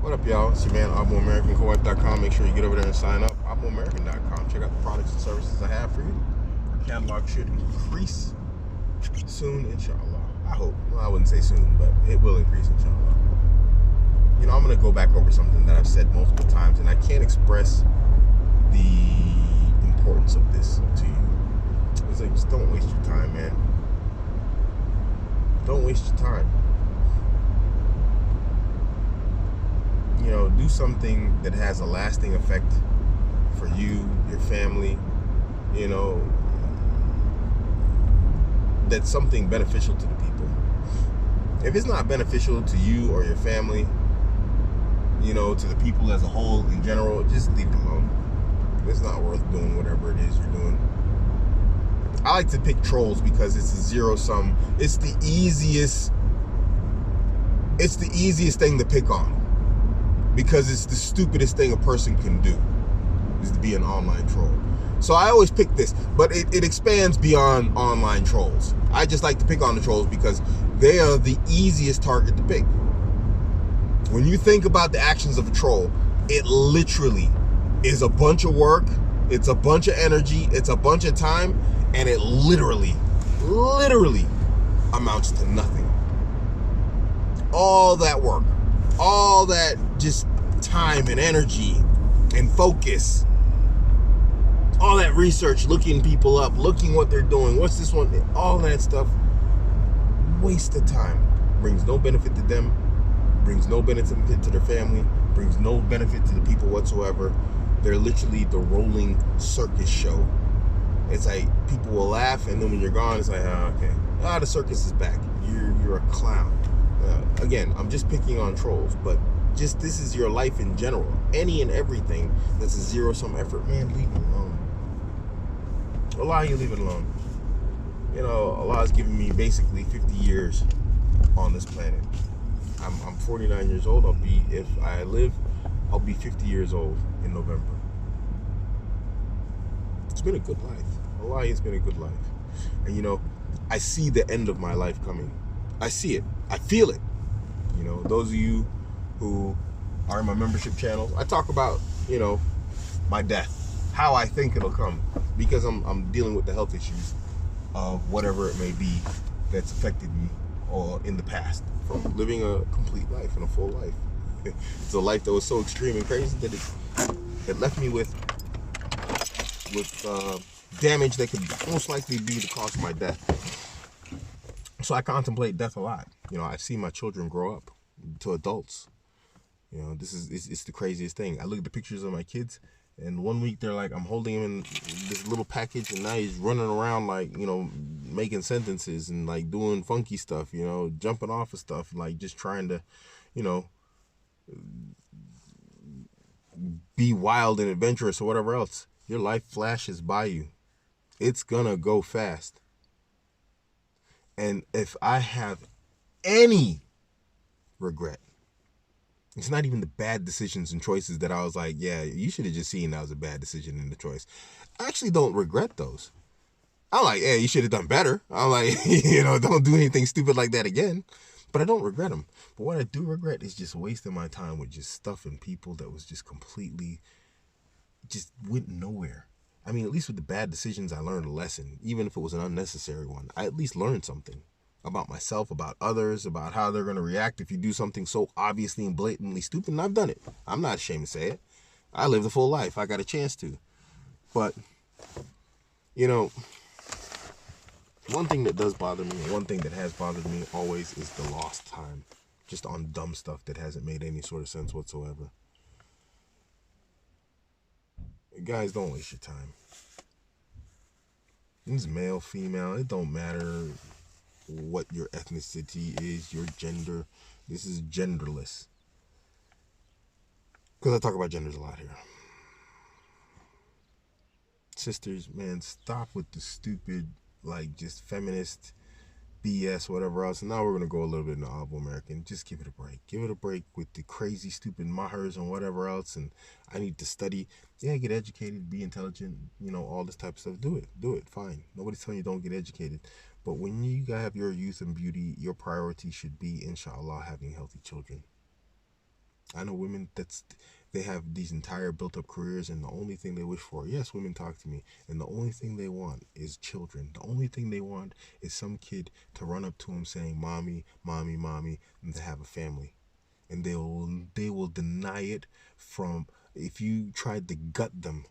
What up, y'all? It's your man, Abuamerican, co-wife.com. Make sure you get over there and sign up. Abuamerican.com. Check out the products and services I have for you. Our catalog should increase soon, inshallah. I hope. Well, I wouldn't say soon, but it will increase, inshallah. You know, I'm going to go back over something that I've said multiple times, and I can't express the importance of this to you. It's like, just don't waste your time, man. Don't waste your time. You know, do something that has a lasting effect for you, your family, you know, that's something beneficial to the people. If it's not beneficial to you or your family, you know, to the people as a whole in general, just leave it alone. It's not worth doing whatever it is you're doing. I like to pick trolls because it's a zero sum. It's the easiest thing to pick on. Because it's the stupidest thing a person can do, is to be an online troll. So I always pick this, but it expands beyond online trolls. I just like to pick on the trolls because they are the easiest target to pick. When you think about the actions of a troll, it literally is a bunch of work, it's a bunch of energy, it's a bunch of time, and it literally amounts to nothing. All that work, all that just time and energy and focus, all that research, looking people up, looking what they're doing, what's this one, all that stuff, waste of time. Brings no benefit to them, brings no benefit to their family, brings no benefit to the people whatsoever. They're literally the rolling circus show. It's like people will laugh, and then when you're gone, it's like, oh, okay, the circus is back. You're a clown. Again, I'm just picking on trolls, but just this is your life in general. Any and everything that's a zero-sum effort, man, leave it alone. Allah, you leave it alone. You know, Allah's given me basically 50 years on this planet. I'm 49 years old. If I live, I'll be 50 years old in November. It's been a good life. Allah, it's been a good life. And you know, I see the end of my life coming. I see it. I feel it. You know, those of you who are in my membership channel, I talk about, you know, my death, how I think it'll come, because I'm dealing with the health issues of whatever it may be that's affected me or in the past from living a complete life and a full life. It's a life that was so extreme and crazy that it left me with damage that could most likely be the cause of my death. So I contemplate death a lot. You know, I see my children grow up to adults. You know, it's the craziest thing. I look at the pictures of my kids, and 1 week they're like, I'm holding him in this little package, and now he's running around like, you know, making sentences and like doing funky stuff, you know, jumping off of stuff, like just trying to, you know, be wild and adventurous or whatever else. Your life flashes by you. It's gonna go fast. And if I have any regret, it's not even the bad decisions and choices that I was like, yeah, you should have just seen that was a bad decision in the choice. I actually don't regret those. I'm like, yeah, you should have done better. I'm like, you know, don't do anything stupid like that again. But I don't regret them. But what I do regret is just wasting my time with just stuff and people that was just completely, just went nowhere. I mean, at least with the bad decisions, I learned a lesson. Even if it was an unnecessary one, I at least learned something about myself, about others, about how they're going to react if you do something so obviously and blatantly stupid. And I've done it. I'm not ashamed to say it. I lived a full life. I got a chance to. But, you know, one thing that does bother me, one thing that has bothered me always, is the lost time. Just on dumb stuff that hasn't made any sort of sense whatsoever. Guys, don't waste your time. It's male, female, it don't matter what your ethnicity is, your gender. This is genderless. Because I talk about genders a lot here. Sisters, man, stop with the stupid, like, just feminist BS, whatever else. And now we're going to go a little bit into Abuamerican. Just give it a break. Give it a break with the crazy, stupid mahars and whatever else. And I need to study. Yeah, get educated, be intelligent, you know, all this type of stuff. Do it. Do it. Fine. Nobody's telling you don't get educated. But when you have your youth and beauty, your priority should be, inshallah, having healthy children. I know women they have these entire built up careers, and the only thing they wish for, yes, women talk to me, and the only thing they want is children. The only thing they want is some kid to run up to them saying, "Mommy, mommy, mommy," and to have a family. And they will deny it from, if you tried to gut them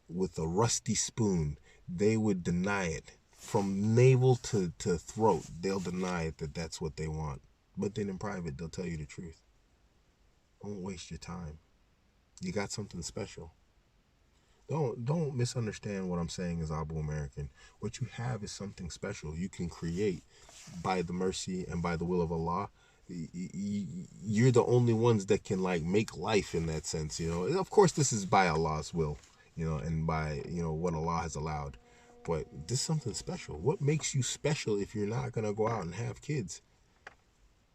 with a rusty spoon, they would deny it from navel to throat. They'll deny it that that's what they want. But then in private, they'll tell you the truth. Don't waste your time. You got something special. Don't misunderstand what I'm saying as Abuamerican. What you have is something special. You can create by the mercy and by the will of Allah. You're the only ones that can like make life in that sense. Of course, this is by Allah's will. And by what Allah has allowed. But this is something special. What makes you special if you're not gonna go out and have kids?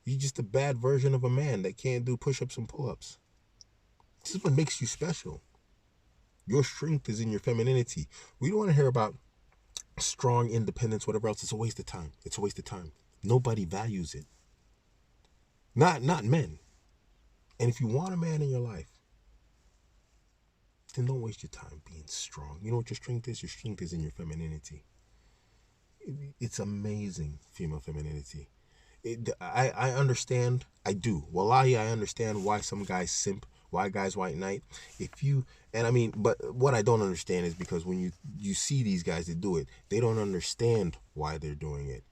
You're just a bad version of a man that can't do push-ups and pull-ups. This is what makes you special. Your strength is in your femininity. We don't want to hear about strong independence, whatever else. It's a waste of time. It's a waste of time. Nobody values it. Not men. And if you want a man in your life, then don't waste your time being strong. You know what your strength is? Your strength is in your femininity. It's amazing, female femininity. I understand. I do. Wallahi, I understand why some guys simp, why guys white knight. But what I don't understand is because when you see these guys that do it, they don't understand why they're doing it.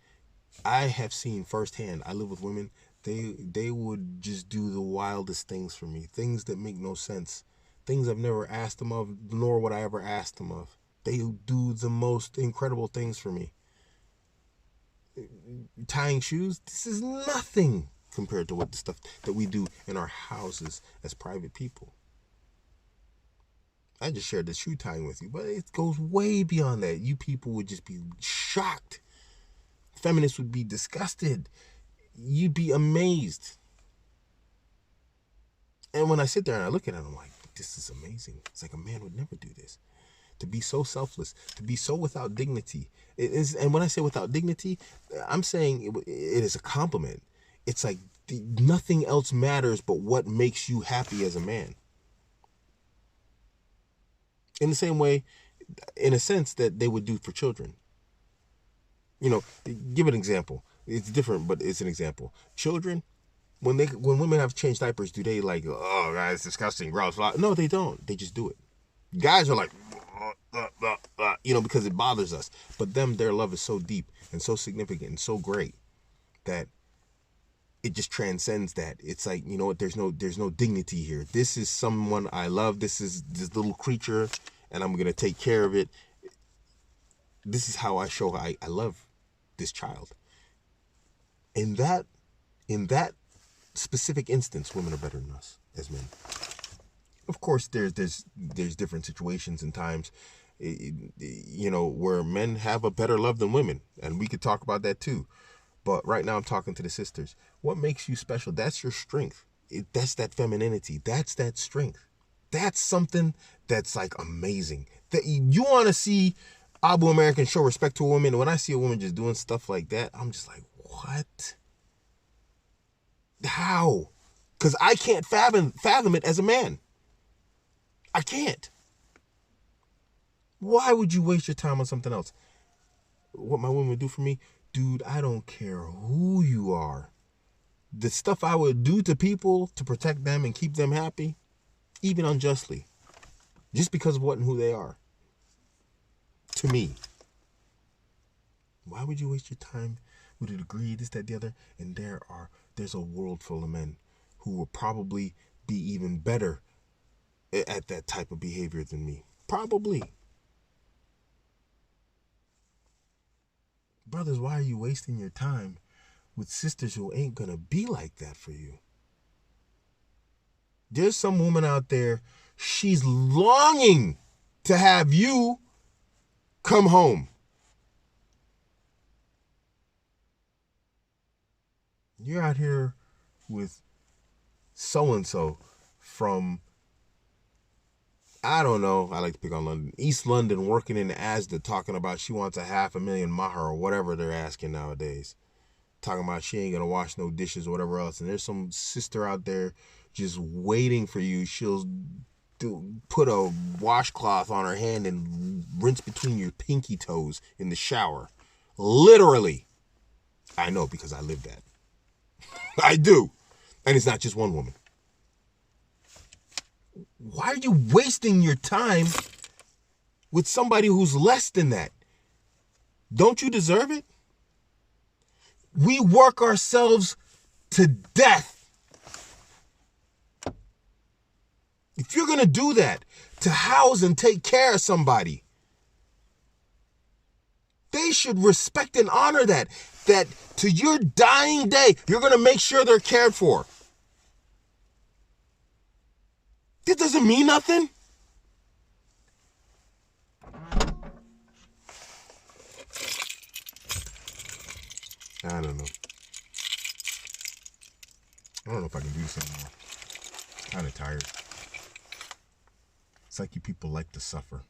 I have seen firsthand. I live with women. They would just do the wildest things for me, things that make no sense, things I've never asked them of, nor would I ever ask them of. They do the most incredible things for me. Tying shoes, this is nothing compared to what the stuff that we do in our houses as private people. I just shared the shoe tying with you, but it goes way beyond that. You people would just be shocked. Feminists would be disgusted. You'd be amazed. And when I sit there and I look at it, I'm like, this is amazing. It's like a man would never do this. To be so selfless, to be so without dignity. And when I say without dignity, I'm saying it is a compliment. It's like nothing else matters but what makes you happy as a man. In the same way, in a sense, that they would do for children. Give an example. It's different, but it's an example. Children, when women have changed diapers, do they like, oh, God, it's disgusting, gross? No, they don't. They just do it. Guys are like, because it bothers us. But their love is so deep and so significant and so great that it just transcends that. It's like, you know what? There's no dignity here. This is someone I love. This is this little creature, and I'm gonna take care of it. This is how I show I love this child. In that specific instance, women are better than us as men. Of course, there's different situations and times, where men have a better love than women, and we could talk about that too. But right now, I'm talking to the sisters. What makes you special? That's your strength. That's that femininity. That's that strength. That's something that's like amazing. That you want to see Abuamerican show respect to a woman. And when I see a woman just doing stuff like that, I'm just like, what? How? Because I can't fathom it as a man. I can't. Why would you waste your time on something else? What my women would do for me? Dude, I don't care who you are. The stuff I would do to people to protect them and keep them happy, even unjustly, just because of what and who they are. To me. Why would you waste your time with a degree, this, that, the other? And there's a world full of men who will probably be even better at that type of behavior than me. Probably. Brothers, why are you wasting your time with sisters who ain't gonna be like that for you? There's some woman out there, she's longing to have you come home. You're out here with so-and-so from, I don't know, I like to pick on London, East London, working in Asda, talking about she wants $500,000 maher or whatever they're asking nowadays. Talking about she ain't gonna wash no dishes or whatever else. And there's some sister out there just waiting for you. She'll put a washcloth on her hand and rinse between your pinky toes in the shower. Literally. I know, because I live that. I do. And it's not just one woman. Why are you wasting your time with somebody who's less than that? Don't you deserve it? We work ourselves to death. If you're going to do that, to house and take care of somebody, they should respect and honor that. That to your dying day, you're going to make sure they're cared for. That doesn't mean nothing. I don't know. I don't know if I can do this anymore. I'm kind of tired. It's like you people like to suffer.